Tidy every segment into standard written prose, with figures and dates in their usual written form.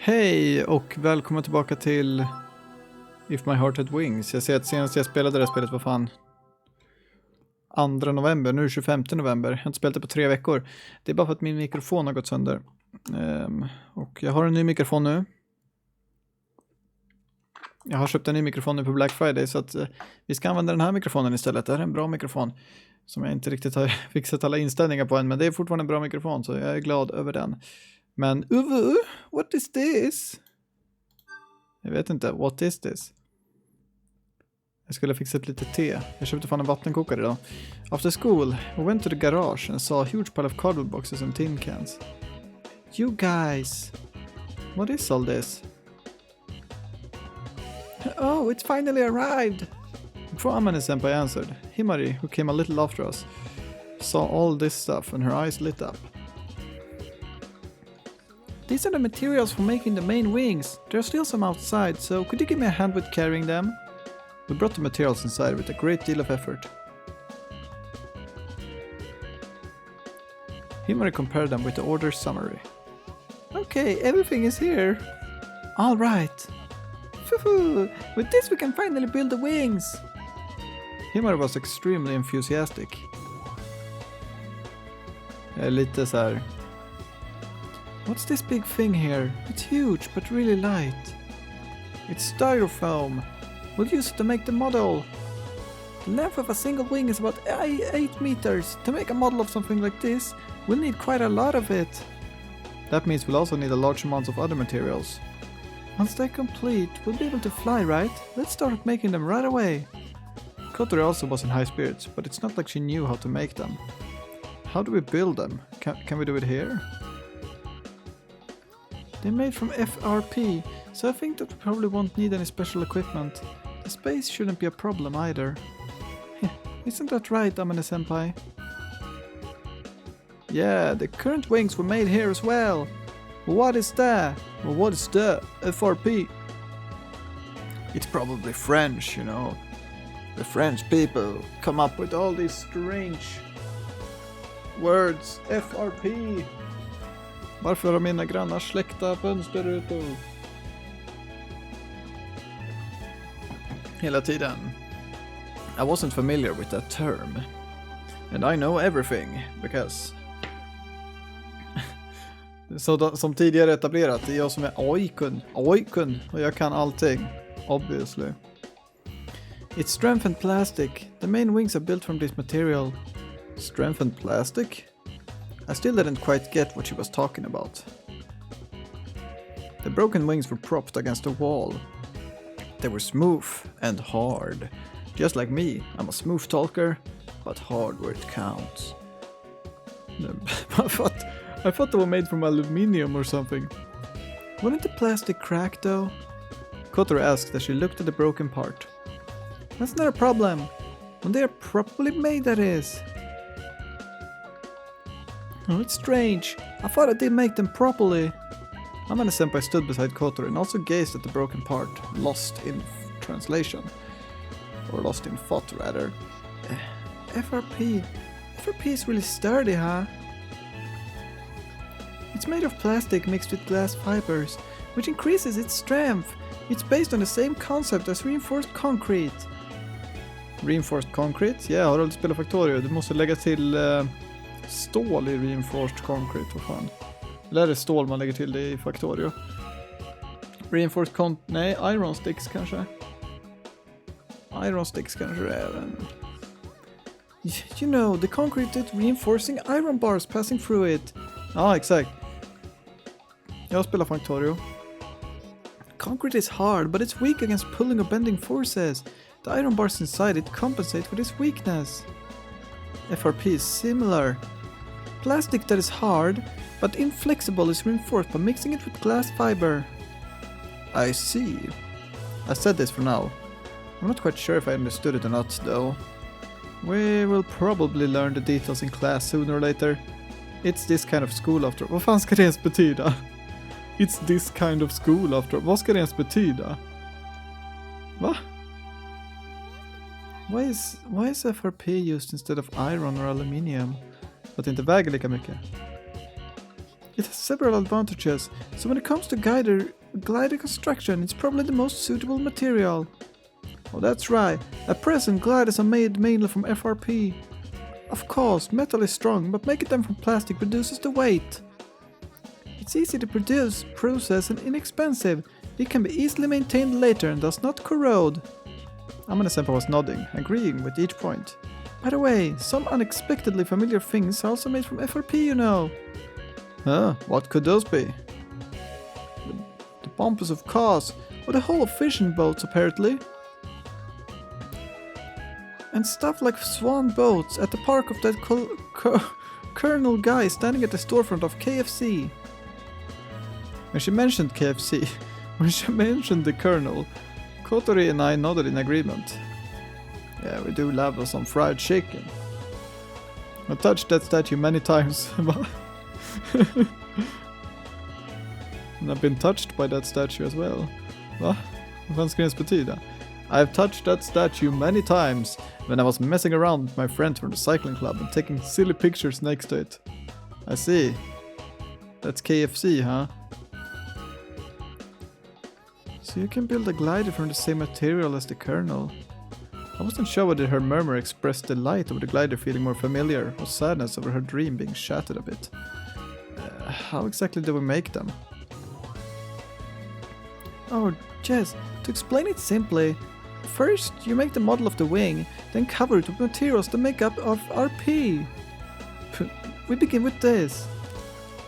Hej och välkommen tillbaka till If My Heart Had Wings. Jag ser att senast jag spelade det här spelet var fan 2 november, nu är 25 november. Jag har inte spelat det på 3 veckor. Det är bara för att min mikrofon har gått sönder. Och jag har en ny mikrofon nu. Jag har köpt en ny mikrofon nu på Black Friday så att vi ska använda den här mikrofonen istället. Det här är en bra mikrofon som jag inte riktigt har fixat alla inställningar på än, men det är fortfarande en bra mikrofon så jag är glad över den. Men what is this? Jag vet inte, what is this? Jag skulle fixa upp lite te. Jag köpte fan en vattenkokare idag. After school, we went to the garage and saw a huge pile of cardboard boxes and tin cans. You guys, what is all this? Oh, it's finally arrived! Before Amane-senpai answered, Himari, who came a little after us, saw all this stuff and her eyes lit up. These are the materials for making the main wings. There are still some outside, so could you give me a hand with carrying them? We brought the materials inside with a great deal of effort. Himari compared them with the order summary. Okay, everything is here. All right. With this we can finally build the wings. Himari was extremely enthusiastic. Jag är lite så här. What's this big thing here? It's huge but really light. It's styrofoam. We'll use it to make the model. The length of a single wing is about 8 meters. To make a model of something like this, we'll need quite a lot of it. That means we'll also need a large amount of other materials. Once they're complete, we'll be able to fly, right? Let's start making them right away. Kotori also was in high spirits, but it's not like she knew how to make them. How do we build them? Can we do it here? They're made from FRP, so I think that we probably won't need any special equipment. The space shouldn't be a problem either. Isn't that right, Amane-senpai? Yeah, the current wings were made here as well. What is that? Well, what is the FRP? It's probably French, you know. The French people come up with all these strange words. FRP. Varför har mina grannar släckta fönsterrutor? Hela tiden. I wasn't familiar with that term. And I know everything, because... Så som tidigare etablerat, det är jag som är AI-kun, och jag kan allting, obviously. It's strengthened plastic. The main wings are built from this material. Strengthened plastic? I still didn't quite get what she was talking about. The broken wings were propped against a wall. They were smooth and hard. Just like me, I'm a smooth talker, but hard where it counts. I thought they were made from aluminium or something. Wouldn't the plastic crack though? Kotori asked as she looked at the broken part. That's not a problem. When they are properly made, that is. Oh, it's strange. I thought I did make them properly. Amane-senpai stood beside Kotori and also gazed at the broken part, lost in translation. Or lost in thought, rather. FRP. FRP is really sturdy, huh? It's made of plastic mixed with glass fibers, which increases its strength. It's based on the same concept as reinforced concrete. Reinforced concrete? Ja, har du spelat Factorio? Du måste lägga till stål i reinforced concrete, vad fan. Eller är det stål man lägger till det i Factorio? Reinforced nej, iron sticks kanske. Iron sticks kanske det är. You know, the concrete is reinforcing iron bars passing through it. Ja, exakt. Jag spelar Factorio. Concrete is hard, but it's weak against pulling or bending forces. The iron bars inside it compensate for this weakness. FRP is similar. Plastic that is hard, but inflexible is reinforced by mixing it with glass fiber. I see. I said this for now. I'm not quite sure if I understood it or not, though. We will probably learn the details in class sooner or later. It's this kind of school after... Vad fan ska det ens betyda? It's this kind of school after... Vad ska det ens betyda? Va? Why is FRP used instead of iron or aluminium? För att det inte väger lika mycket. It has several advantages, so when it comes to glider construction, it's probably the most suitable material. Oh, that's right. At present, gliders are made mainly from FRP. Of course, metal is strong, but making them from plastic reduces the weight. It's easy to produce, process, and inexpensive. It can be easily maintained later and does not corrode. Amane-senpai was nodding, agreeing with each point. By the way, some unexpectedly familiar things are also made from FRP, you know. Huh? What could those be? The bumpers of cars, or the hull of fishing boats, apparently. And stuff like swan boats at the park of that Colonel guy standing at the storefront of KFC. When she mentioned KFC, when she mentioned the Colonel, Kotori and I nodded in agreement. Yeah, we do love some fried chicken. I touched that statue many times. And I've been touched by that statue as well. Va? Vad fan ska det ens betyda? I've touched that statue many times when I was messing around with my friends from the cycling club and taking silly pictures next to it. I see. That's KFC, huh? So you can build a glider from the same material as the Colonel. I wasn't sure whether her murmur expressed delight over the glider feeling more familiar or sadness over her dream being shattered a bit. How exactly do we make them? Oh, Jess, to explain it simply, first you make the model of the wing, then cover it with materials that make up of RP. We begin with this.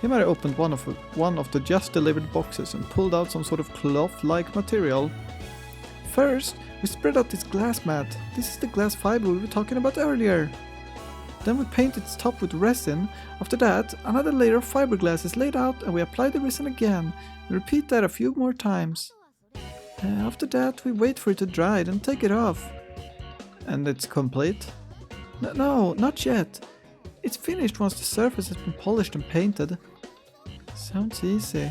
Himari opened one of the just delivered boxes and pulled out some sort of cloth-like material. First, we spread out this glass mat. This is the glass fiber we were talking about earlier. Then we paint its top with resin. After that, another layer of fiberglass is laid out and we apply the resin again. We repeat that a few more times. After that, we wait for it to dry and take it off. And it's complete? No, not yet. It's finished once the surface has been polished and painted. Sounds easy.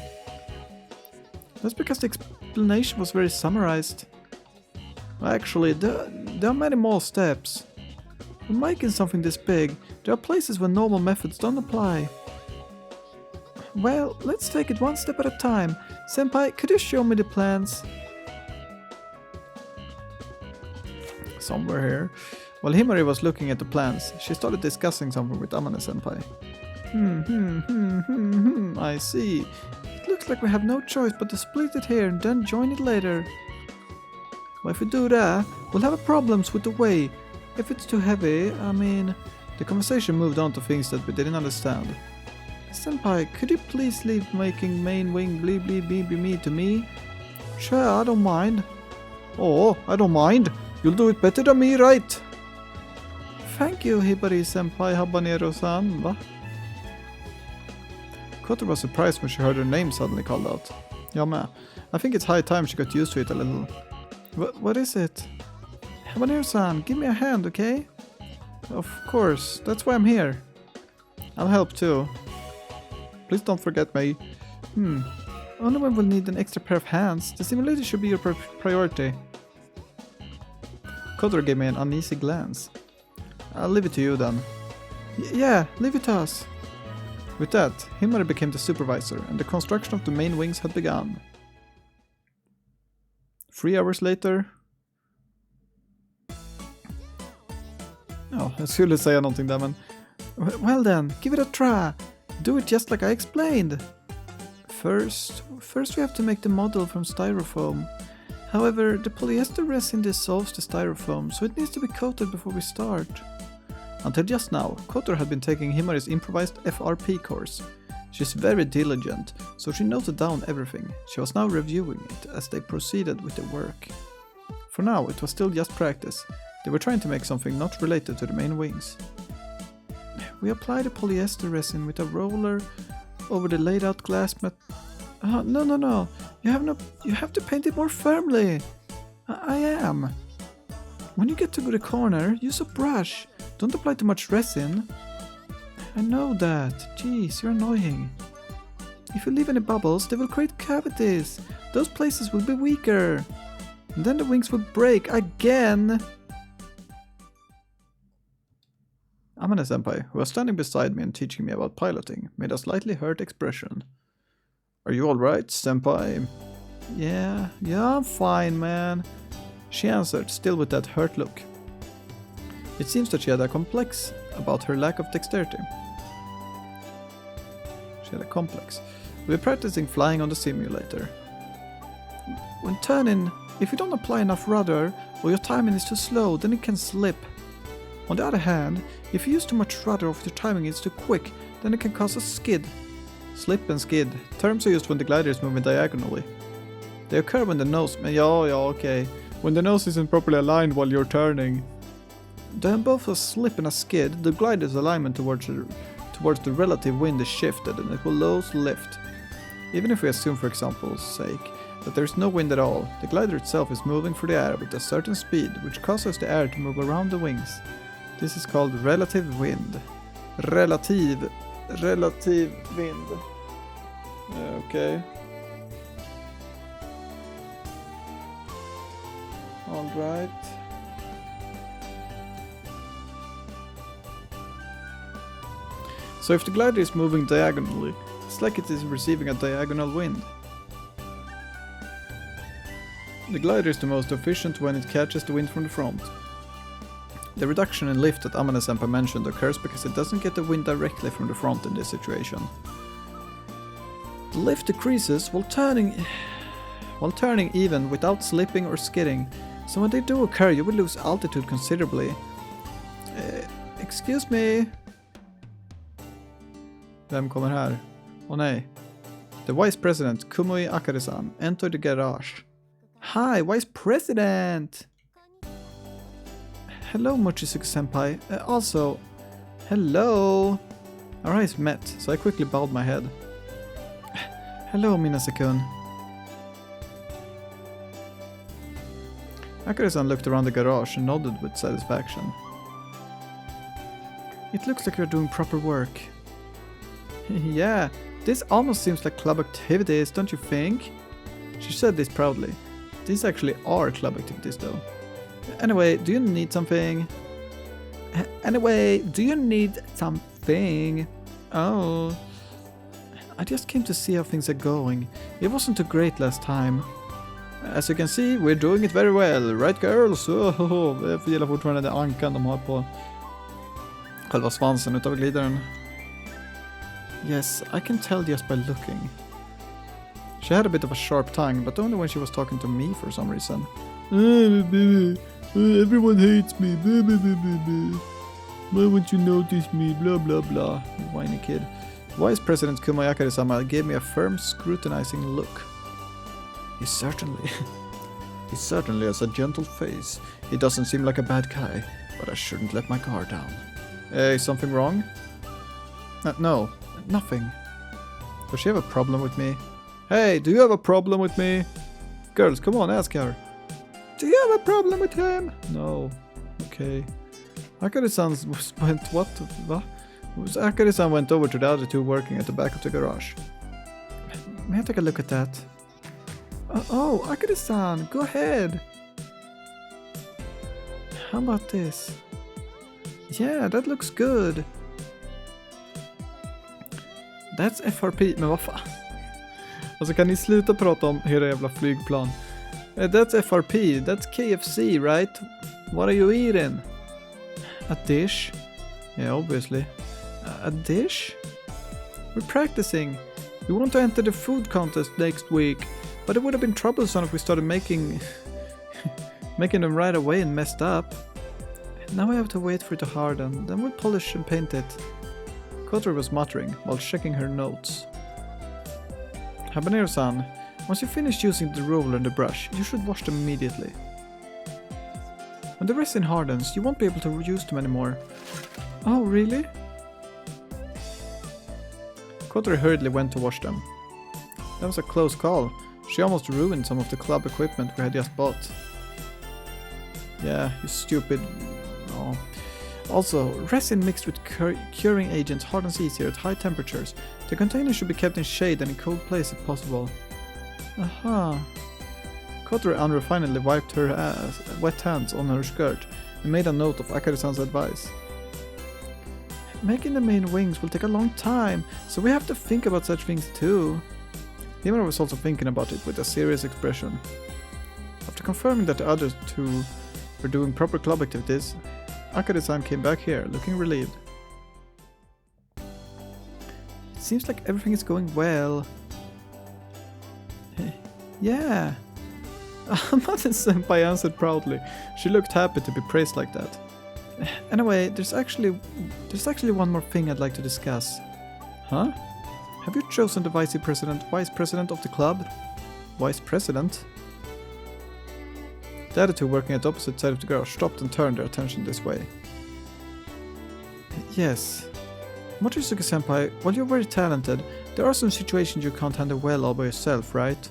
That's because the explanation was very summarized. Actually, there are many more steps. When making something this big, there are places where normal methods don't apply. Well, let's take it one step at a time. Senpai, could you show me the plans? Somewhere here. While Himari was looking at the plans, she started discussing something with Amane-senpai. I see. It looks like we have no choice but to split it here and then join it later. Well, if we do that, we'll have problems with the weight. If it's too heavy, I mean... The conversation moved on to things that we didn't understand. Senpai, could you please leave making main wing bleep bleep beep me to me? Sure, I don't mind. Oh, I don't mind. You'll do it better than me, right? Thank you, Hibari-senpai Habanero-san, va? Koto was surprised when she heard her name suddenly called out. Jag med. I think it's high time she got used to it a little. What is it? Habanero-san, give me a hand, okay? Of course, that's why I'm here. I'll help too. Please don't forget me. Only when we'll need an extra pair of hands. The simulator should be your priority. Koto gave me an uneasy glance. I'll leave it to you then. Yeah, leave it to us. With that, Himari became the supervisor and the construction of the main wings had begun. 3 hours later... Oh, jag skulle säga någonting där men... Well then, give it a try. Do it just like I explained. First we have to make the model from styrofoam. However, the polyester resin dissolves the styrofoam, so it needs to be coated before we start. Until just now, Kotor had been taking Himari's improvised FRP course. She's very diligent, so she noted down everything. She was now reviewing it as they proceeded with the work. For now, it was still just practice. They were trying to make something not related to the main wings. We apply the polyester resin with a roller over the laid out glass mat. No. You have to paint it more firmly. I am. When you get to the corner, use a brush. Don't apply too much resin. I know that. Jeez, you're annoying. If you leave any bubbles, they will create cavities. Those places will be weaker. And then the wings will break again. Amane-senpai, who was standing beside me and teaching me about piloting, made a slightly hurt expression. Are you alright, senpai? Yeah, I'm fine, man. She answered, still with that hurt look. It seems that she had a complex about her lack of dexterity. She had a complex. We were practicing flying on the simulator. When turning, if you don't apply enough rudder, or your timing is too slow, then it can slip. On the other hand, if you use too much rudder or if your timing is too quick, then it can cause a skid. Slip and skid, terms are used when the glider is moving diagonally. They occur when the nose... okay. When the nose isn't properly aligned while you're turning. Then both a slip and a skid, the glider's alignment towards the relative wind is shifted and it will lose lift. Even if we assume, for example's sake, that there is no wind at all, the glider itself is moving through the air with a certain speed, which causes the air to move around the wings. This is called relative wind. Relative wind. Okay. Alright. So if the glider is moving diagonally, it's like it is receiving a diagonal wind. The glider is the most efficient when it catches the wind from the front. The reduction in lift that Amane-senpai mentioned occurs because it doesn't get the wind directly from the front in this situation. The lift decreases while turning even without slipping or skidding, so when they do occur you will lose altitude considerably. Excuse me? Vem kommer här? Nej. The Vice President, Kumui Akari-san, entered the garage. Hi, Vice President! Hello, Mochizuki-senpai. Also, hello! Our eyes met, so I quickly bowed my head. Hello, Minase-kun. Akari-san looked around the garage and nodded with satisfaction. It looks like you're doing proper work. Yeah, this almost seems like club activities, don't you think? She said this proudly. These actually are club activities though. Anyway, do you need something? Oh. I just came to see how things are going. It wasn't too great last time. As you can see, we're doing it very well, right girls? Jag gillar fortfarande den ankan de har på själva svansen utav glidaren. Yes, I can tell just by looking. She had a bit of a sharp tongue, but only when she was talking to me for some reason. Everyone hates me. Why won't you notice me? Blah blah blah. Whiny kid. Vice President Kumui Akari-sama gave me a firm, scrutinizing look. He certainly has a gentle face. He doesn't seem like a bad guy, but I shouldn't let my guard down. Is something wrong? No, nothing. Does she have a problem with me? Hey, do you have a problem with me? Girls, come on, ask her. Do you have a problem with him? No. Okay. Akari-san went what? Akari-san went over to the other two working at the back of the garage. May I take a look at that? Oh, Akari-san, go ahead. How about this? Yeah, that looks good. That's FRP, men vad fan? Alltså kan ni sluta prata om era jävla flygplan? That's FRP, that's KFC, right? What are you eating? A dish? Yeah, obviously. A dish? We're practicing. We want to enter the food contest next week, but it would have been troublesome if we started making them right away and messed up. Now we have to wait for it to harden, then we'll polish and paint it. Kotori was muttering while checking her notes. Habanero-san, once you finish using the roller and the brush, you should wash them immediately. When the resin hardens, you won't be able to use them anymore. Oh, really? Kotori hurriedly went to wash them. That was a close call. She almost ruined some of the club equipment we had just bought. Yeah, you stupid... Oh. Also, resin mixed with curing agents hardens easier at high temperatures. The container should be kept in shade and in cold place if possible. Aha. Kotori unrefinedly wiped her wet hands on her skirt and made a note of Akari-san's advice. Making the main wings will take a long time, so we have to think about such things too. Himura was also thinking about it with a serious expression. After confirming that the other two were doing proper club activities, Akane-san came back here, looking relieved. It seems like everything is going well. Yeah. Amane-senpai answered proudly. She looked happy to be praised like that. Anyway, there's actually one more thing I'd like to discuss. Huh? Have you chosen the vice president of the club? Vice president? The other two working at the opposite side of the garage stopped and turned their attention this way. Yes. Mochizuki-senpai, while you're very talented, there are some situations you can't handle well all by yourself, right?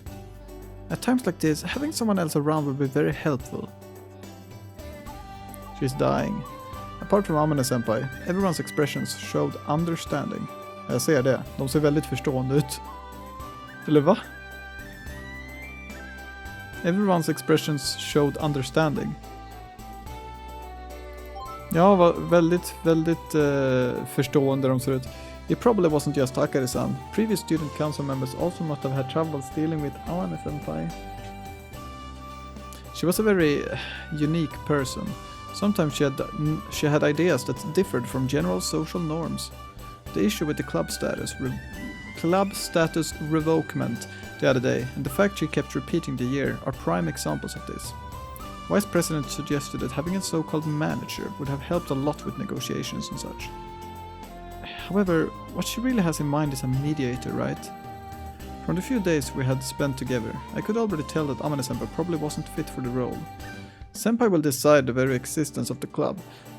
At times like this, having someone else around will be very helpful. She's dying. Apart from Amane-senpai, everyone's expressions showed understanding. Jag ser det. De ser väldigt förstående ut. Eller va? Everyone's expressions showed understanding. Ja, väldigt förstående de ser ut. It probably wasn't just Akari-san. Previous student council members also must have had trouble dealing with Amane-senpai. She was a very unique person. Sometimes she had ideas that differed from general social norms. The issue with the club status revokement the other day, and the fact she kept repeating the year, are prime examples of this. Vice President suggested that having a so-called manager would have helped a lot with negotiations and such. However, what she really has in mind is a mediator, right? From the few days we had spent together, I could already tell that Amane-senpai probably wasn't fit for the role. Senpai will decide the very existence of the club,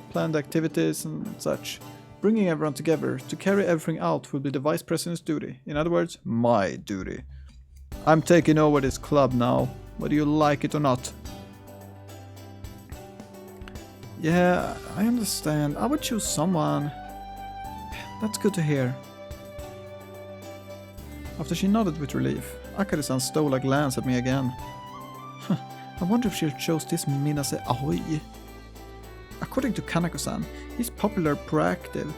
planned activities and such. Bringing everyone together to carry everything out will be the vice president's duty. In other words, my duty. I'm taking over this club now, whether you like it or not. Yeah, I understand. I would choose someone. That's good to hear. After she nodded with relief, Akari-san stole a glance at me again. I wonder if she chose this Minase Aoi. According to Kanako-san, he's popular proactive.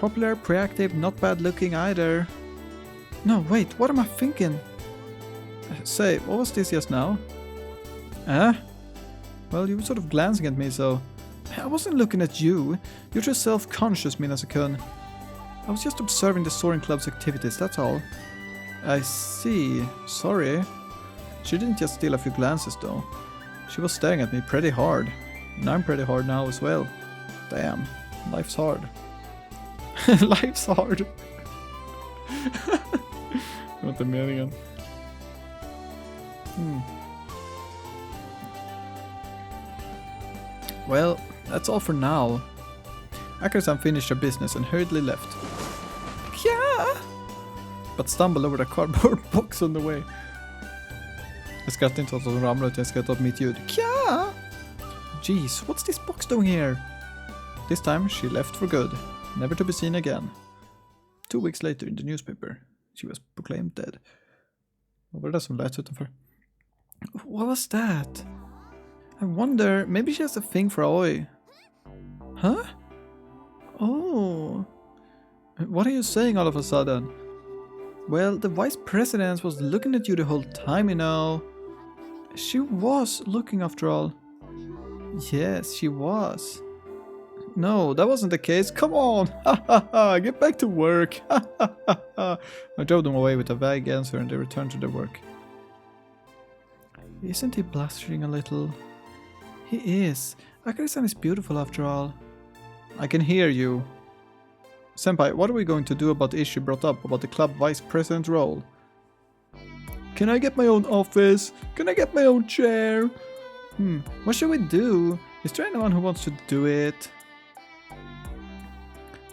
Popular proactive, not bad looking either. No, wait, what am I thinking? Say, what was this just now? Well, you were sort of glancing at me, so... I wasn't looking at you. You're too self-conscious, Minase-kun. I was just observing the Soaring Club's activities, that's all. I see. Sorry. She didn't just steal a few glances, though. She was staring at me pretty hard. And I'm pretty hard now as well. Damn, life's hard. Life's hard. Not the meningen. Well, that's all for now. Akari-san finished her business and hurriedly left. Yeah! But stumbled over a cardboard box on the way. Jag skrattar inte åt att hon ramlade utan jag skrattar åt mitt ljud. Kja! Jeez, what's this box doing here? This time she left for good, never to be seen again. 2 weeks later in the newspaper, she was proclaimed dead. Vad var det som lät utanför? What was that? I wonder, maybe she has a thing for Aoi. Huh? Oh. What are you saying all of a sudden? Well, the vice president was looking at you the whole time, you know. She was looking after all. Yes, she was. No, that wasn't the case. Come on! Ha ha ha! Get back to work! Ha ha ha ha! I drove them away with a vague answer and they returned to their work. Isn't he blustering a little? He is. Akari-san is beautiful after all. I can hear you. Senpai, what are we going to do about the issue brought up about the club vice president role? Can I get my own office? Can I get my own chair? What should we do? Is there anyone who wants to do it?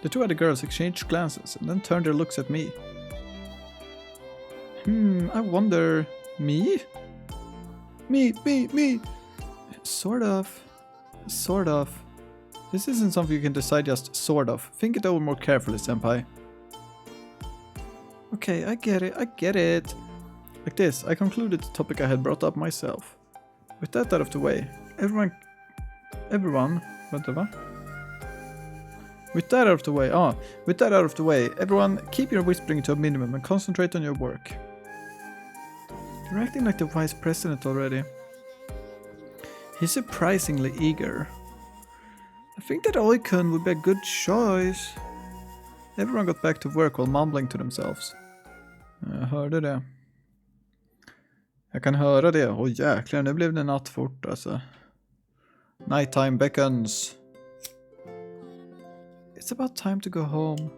The two other girls exchanged glances and then turned their looks at me. I wonder... Me? Me! Sort of. This isn't something you can decide just sort of. Think it over more carefully, senpai. Okay, I get it. Like this, I concluded the topic I had brought up myself. With that out of the way, everyone... Vänta, va? With that out of the way, everyone keep your whispering to a minimum and concentrate on your work. You're acting like the vice president already. He's surprisingly eager. I think that Oikun would be a good choice. Everyone got back to work while mumbling to themselves. Jag hörde det. Jag kan höra det. Åh jäklar, nu blev det natt fort alltså. Nighttime beckons. It's about time to go home.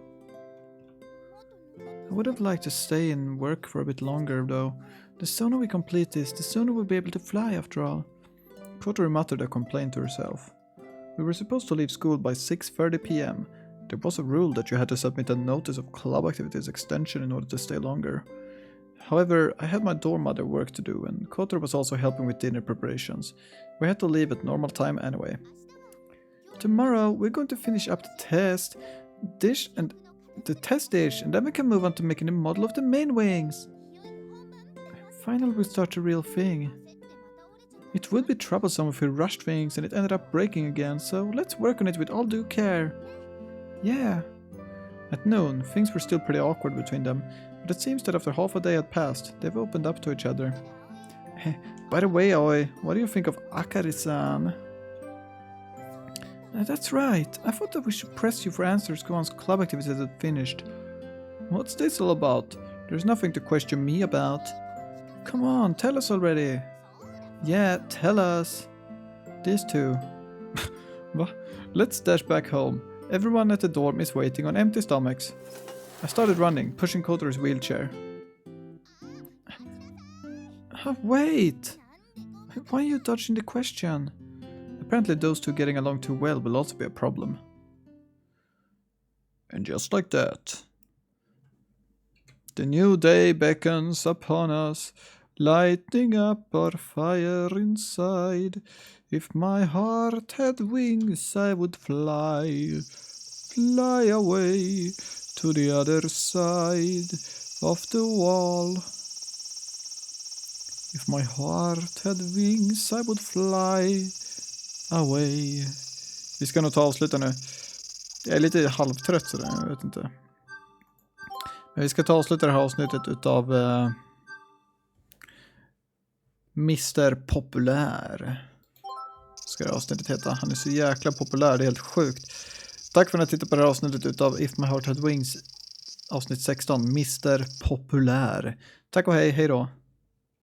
I would have liked to stay and work for a bit longer though. The sooner we complete this, the sooner we'll be able to fly after all. Kotori muttered a complaint to herself. We were supposed to leave school by 6:30 p.m. There was a rule that you had to submit a notice of club activities extension in order to stay longer. However, I had my dorm mother work to do, and Kotori was also helping with dinner preparations. We had to leave at normal time anyway. Tomorrow, we're going to finish up the test dish, and then we can move on to making a model of the main wings. Finally, we'll start the real thing. It would be troublesome if we rushed things and it ended up breaking again, so let's work on it with all due care. Yeah. At noon, things were still pretty awkward between them, but it seems that after half a day had passed, they've opened up to each other. By the way, Oi, what do you think of Akari-san? That's right. I thought that we should press you for answers once club activities had finished. What's this all about? There's nothing to question me about. Come on, tell us already. Yeah, tell us. These two. Let's dash back home. Everyone at the dorm is waiting on empty stomachs. I started running, pushing Kotori's wheelchair. Wait! Why are you dodging the question? Apparently those two getting along too well will also be a problem. And just like that, the new day beckons upon us, lighting up our fire inside. If my heart had wings, I would fly away to the other side of the wall. If my heart had wings, I would fly away. Vi ska nog ta avsluta nu. Jag är lite halvtrött sådär, jag vet inte. Men vi ska ta avsluta det här avsnittet utav Mr. Populär. Ska det avsnittet heta. Han är så jäkla populär, det är helt sjukt. Tack för att ni tittade på det här avsnittet utav If My Heart Had Wings. Avsnitt 16, Mr. Populär. Tack och hej då.